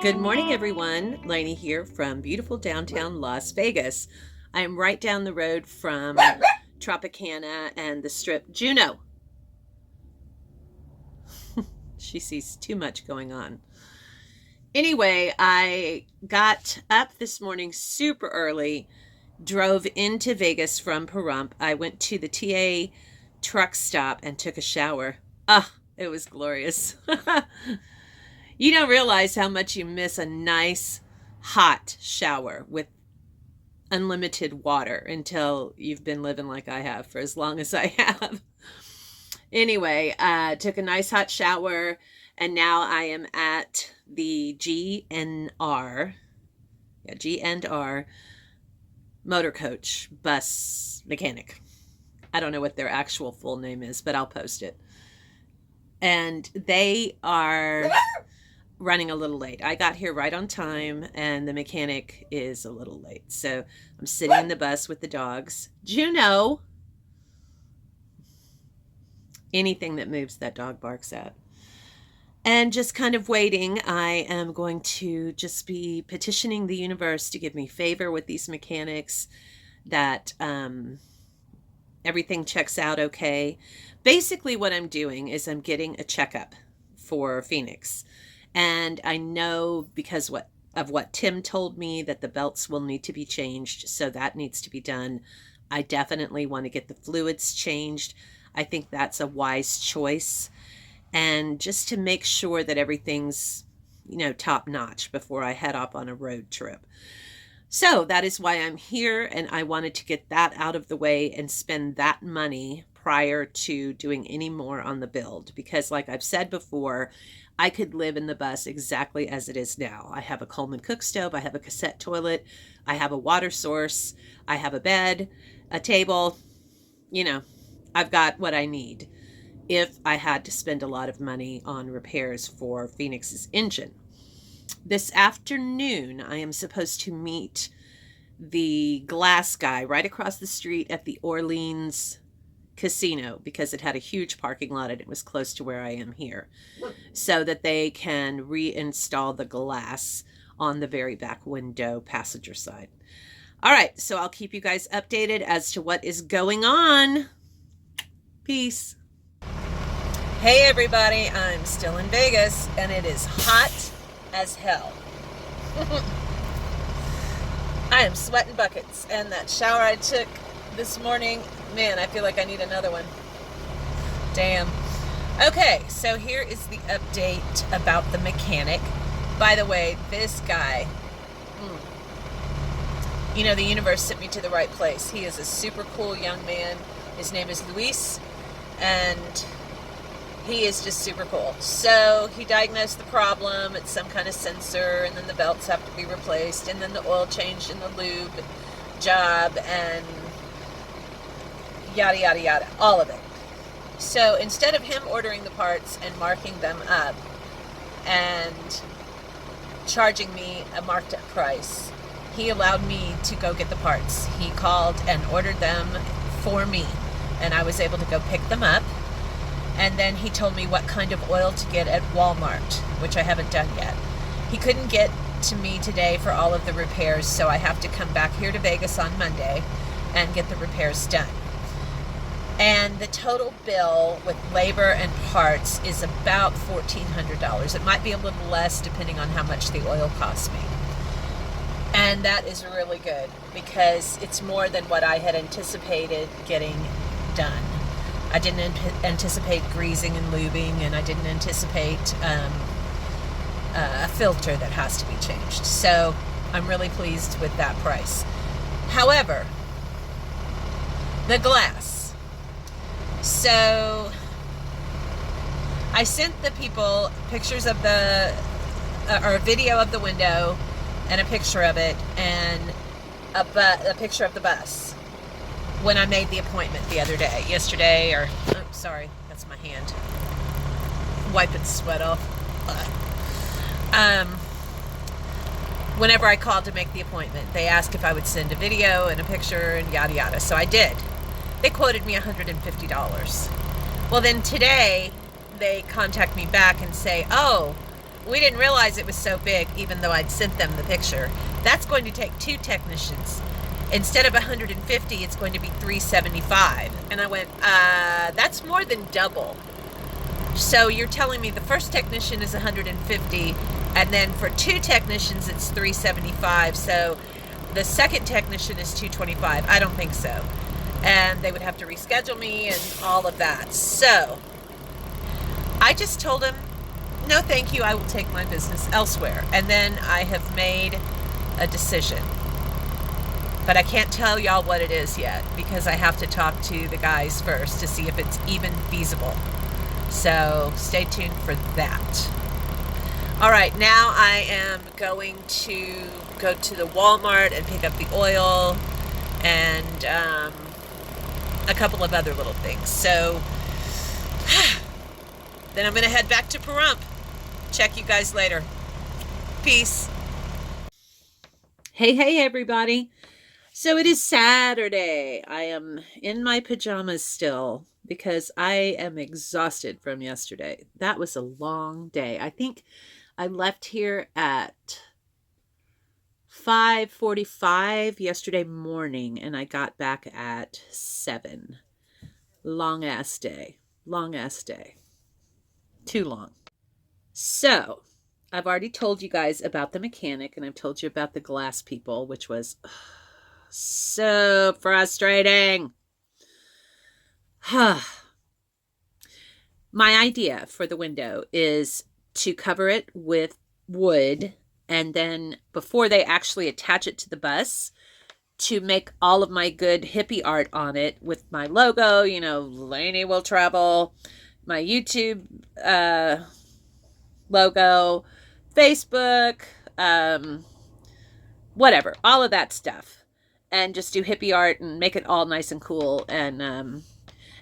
Good morning, everyone. Lainey here from beautiful downtown Las Vegas. I am right down the road from Tropicana and the Strip. Juno, she sees too much going on. Anyway, I got up this morning super early, drove into Vegas from Pahrump. I went to the TA truck stop and took a shower. Ah, it was glorious. You don't realize how much you miss a nice hot shower with unlimited water until you've been living like I have for as long as I have. Anyway, took a nice hot shower, and now I am at the G&R motor coach bus mechanic. I don't know what their actual full name is, but I'll post it. And they are running a little late. I got here right on time, and the mechanic is a little late. So I'm sitting in the bus with the dogs. Juno. Anything that moves, that dog barks at. And just kind of waiting. I am going to just be petitioning the universe to give me favor with these mechanics, that everything checks out okay. Basically, what I'm doing is I'm getting a checkup for Phoenix. And I know because of what Tim told me, that the belts will need to be changed. So that needs to be done. I definitely want to get the fluids changed. I think that's a wise choice. And just to make sure that everything's, top notch before I head off on a road trip. So that is why I'm here. And I wanted to get that out of the way and spend that money prior to doing any more on the build. Because like I've said before, I could live in the bus exactly as it is now. I have a Coleman cook stove. I have a cassette toilet. I have a water source. I have a bed, a table. I've got what I need if I had to spend a lot of money on repairs for Phoenix's engine. This afternoon, I am supposed to meet the glass guy right across the street at the Orleans Casino, because it had a huge parking lot and it was close to where I am here, so that they can reinstall the glass on the very back window passenger side. All right, so I'll keep you guys updated as to what is going on. Peace. Hey everybody, I'm still in Vegas and it is hot as hell. I am sweating buckets, and that shower I took this morning, man, I feel like I need another one. Damn. Okay, so here is the update about the mechanic. By the way, this guy, the universe sent me to the right place. He is a super cool young man. His name is Luis, and he is just super cool. So he diagnosed the problem. It's some kind of sensor, and then the belts have to be replaced, and then the oil changed in the lube job, and yada, yada, yada, all of it. So instead of him ordering the parts and marking them up and charging me a marked up price, he allowed me to go get the parts. He called and ordered them for me, and I was able to go pick them up. And then he told me what kind of oil to get at Walmart, which I haven't done yet. He couldn't get to me today for all of the repairs, so I have to come back here to Vegas on Monday and get the repairs done. And the total bill with labor and parts is about $1,400. It might be a little less depending on how much the oil costs me. And that is really good, because it's more than what I had anticipated getting done. I didn't anticipate greasing and lubing, and I didn't anticipate a filter that has to be changed. So I'm really pleased with that price. However, the glass. So I sent the people pictures of or a video of the window and a picture of it, and a picture of the bus when I made the appointment yesterday, sorry, that's my hand, wiping sweat off. Whenever I called to make the appointment, they asked if I would send a video and a picture and yada yada, so I did. They quoted me $150. Well, then today they contact me back and say, oh, we didn't realize it was so big, even though I'd sent them the picture. That's going to take 2 technicians. Instead of 150, it's going to be 375. And I went, that's more than double. So you're telling me the first technician is 150, and then for 2 technicians, it's 375. So the second technician is 225. I don't think so. And they would have to reschedule me and all of that. So I just told him, no, thank you. I will take my business elsewhere. And then I have made a decision. But I can't tell y'all what it is yet because I have to talk to the guys first to see if it's even feasible. So stay tuned for that. All right, now I am going to go to the Walmart and pick up the oil and a couple of other little things. So then I'm going to head back to Pahrump. Check you guys later. Peace. Hey, everybody. So it is Saturday. I am in my pajamas still because I am exhausted from yesterday. That was a long day. I think I left here at 5:45 yesterday morning and I got back at 7. Long ass day. Long ass day. Too long. So, I've already told you guys about the mechanic and I've told you about the glass people, which was so frustrating. My idea for the window is to cover it with wood, and then before they actually attach it to the bus, to make all of my good hippie art on it with my logo, you know, Lainey Will Travel, my YouTube logo, Facebook, whatever, all of that stuff. And just do hippie art and make it all nice and cool. And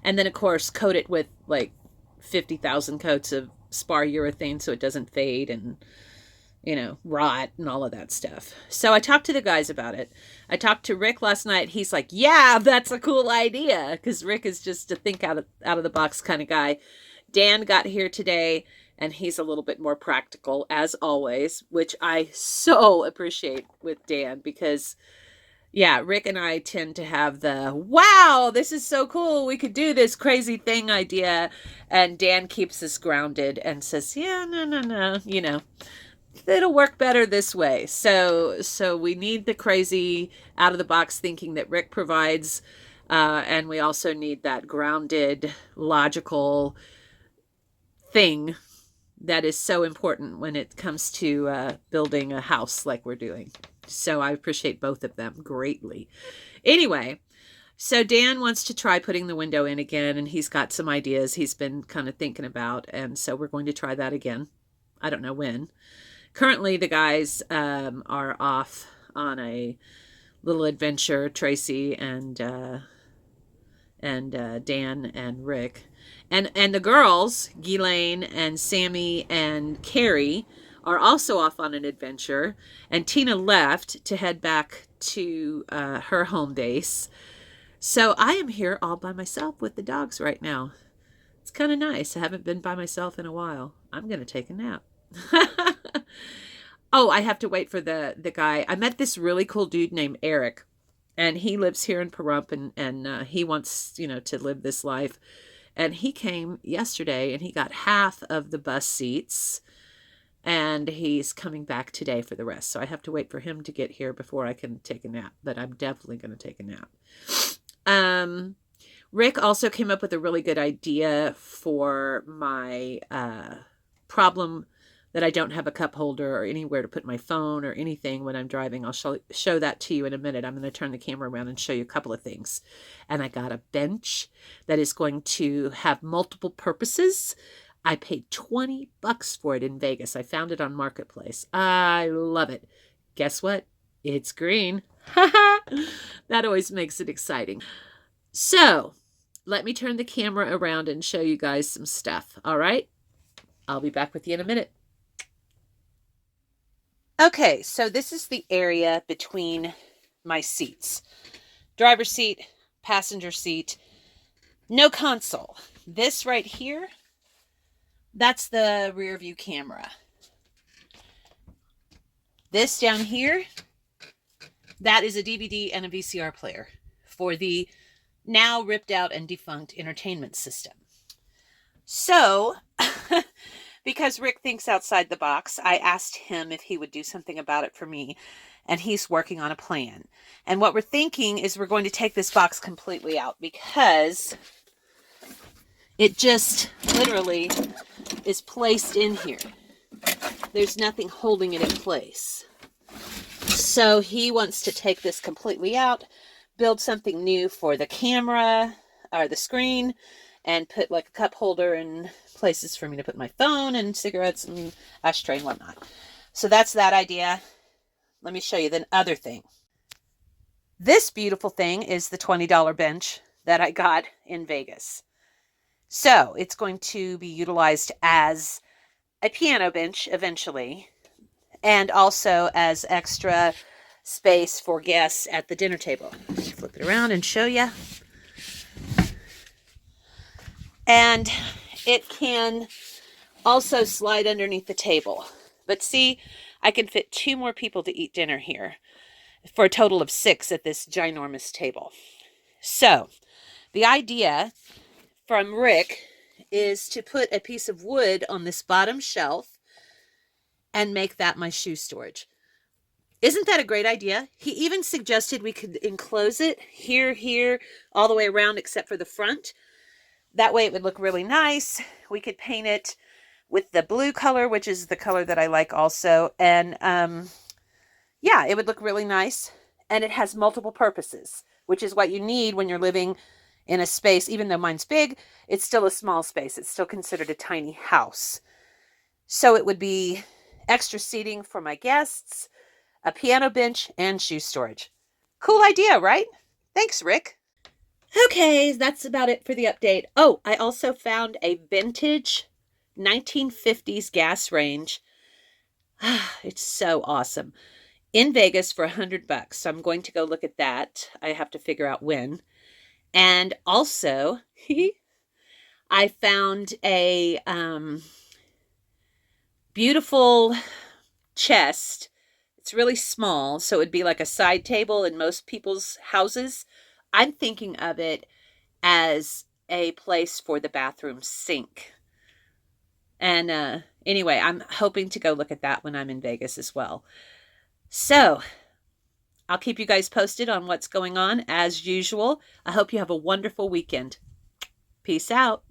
then, of course, coat it with like 50,000 coats of spar urethane so it doesn't fade and, you know, rot and all of that stuff. So I talked to the guys about it. I talked to Rick last night. He's like, yeah, that's a cool idea. Because Rick is just a think out of the box kind of guy. Dan got here today and he's a little bit more practical as always, which I so appreciate with Dan because, yeah, Rick and I tend to have the, wow, this is so cool, we could do this crazy thing idea. And Dan keeps us grounded and says, yeah, no, you know, it'll work better this way. So we need the crazy out of the box thinking that Rick provides. And we also need that grounded, logical thing that is so important when it comes to building a house like we're doing. So I appreciate both of them greatly. Anyway, so Dan wants to try putting the window in again, and he's got some ideas he's been kind of thinking about, and so we're going to try that again. I don't know when. Currently, the guys are off on a little adventure, Tracy and Dan and Rick. And the girls, Ghislaine and Sammy and Carrie, are also off on an adventure. And Tina left to head back to her home base. So I am here all by myself with the dogs right now. It's kind of nice. I haven't been by myself in a while. I'm going to take a nap. Oh, I have to wait for the guy. I met this really cool dude named Eric. And he lives here in Pahrump, and he wants, you know, to live this life. And he came yesterday, and he got half of the bus seats, and he's coming back today for the rest. So I have to wait for him to get here before I can take a nap, but I'm definitely going to take a nap. Rick also came up with a really good idea for my problem that I don't have a cup holder or anywhere to put my phone or anything when I'm driving. I'll show that to you in a minute. I'm going to turn the camera around and show you a couple of things. And I got a bench that is going to have multiple purposes. I paid $20 for it in Vegas. I found it on Marketplace. I love it. Guess what? It's green. That always makes it exciting. So let me turn the camera around and show you guys some stuff. All right? I'll be back with you in a minute. Okay, so this is the area between my seats. Driver's seat, passenger seat, no console. This right here, that's the rear view camera. This down here, that is a DVD and a VCR player for the now ripped out and defunct entertainment system. So, because Rick thinks outside the box, I asked him if he would do something about it for me, and he's working on a plan. And what we're thinking is we're going to take this box completely out because it just literally is placed in here. There's nothing holding it in place. So he wants to take this completely out, build something new for the camera or the screen, and put like a cup holder and places for me to put my phone and cigarettes and ashtray and whatnot. So that's that idea. Let me show you the other thing. This beautiful thing is the $20 bench that I got in Vegas. So it's going to be utilized as a piano bench eventually, and also as extra space for guests at the dinner table. Flip it around and show you. And it can also slide underneath the table. But see, I can fit 2 more people to eat dinner here for a total of 6 at this ginormous table. So the idea from Rick is to put a piece of wood on this bottom shelf and make that my shoe storage. Isn't that a great idea? He even suggested we could enclose it here, all the way around except for the front. That way it would look really nice. We could paint it with the blue color, which is the color that I like also. And yeah, it would look really nice. And it has multiple purposes, which is what you need when you're living in a space. Even though mine's big, it's still a small space. It's still considered a tiny house. So it would be extra seating for my guests, a piano bench, and shoe storage. Cool idea, right? Thanks, Rick. Okay, that's about it for the update. Oh, I also found a vintage 1950s gas range. It's so awesome. In Vegas for $100. So I'm going to go look at that. I have to figure out when. And also, I found a beautiful chest. It's really small, so it would be like a side table in most people's houses. I'm thinking of it as a place for the bathroom sink. And anyway, I'm hoping to go look at that when I'm in Vegas as well. So I'll keep you guys posted on what's going on as usual. I hope you have a wonderful weekend. Peace out.